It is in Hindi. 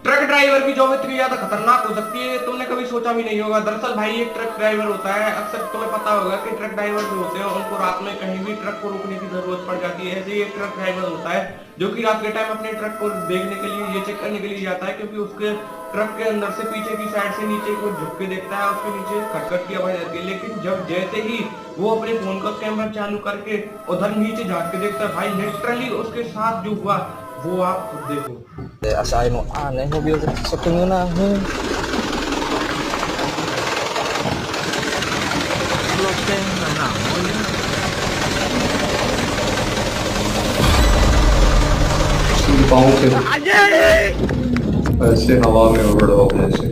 ट्रक ड्राइवर की जॉब इतनी ज्यादा खतरनाक हो सकती है तुमने कभी सोचा भी नहीं होगा। दरअसल भाई एक ट्रक ड्राइवर होता है, अक्सर तुम्हें पता होगा कि ट्रक ड्राइवर जो होते हैं उनको रात में कहीं भी ट्रक को रोकने की जरूरत पड़ जाती है। ऐसे ही एक ट्रक ड्राइवर होता है जो कि रात के टाइम अपने ट्रक को देखने के लिए, ये चेक करने के लिए जाता है, क्योंकि उसके ट्रक के अंदर से पीछे की साइड से नीचे को झुक के देखता है, उसके नीचे खटखट की आवाज आती है। लेकिन जब जैसे ही वो अपने फोन का कैमरा चालू करके उधर नीचे झांक के देखता है, भाई लिटरली उसके साथ जो हुआ वो आप खुद देखो। Asahin mo, nahihubi ako sa pangunahan. पाँव से ऐसे हवा में उड़ रहा हूँ जैसे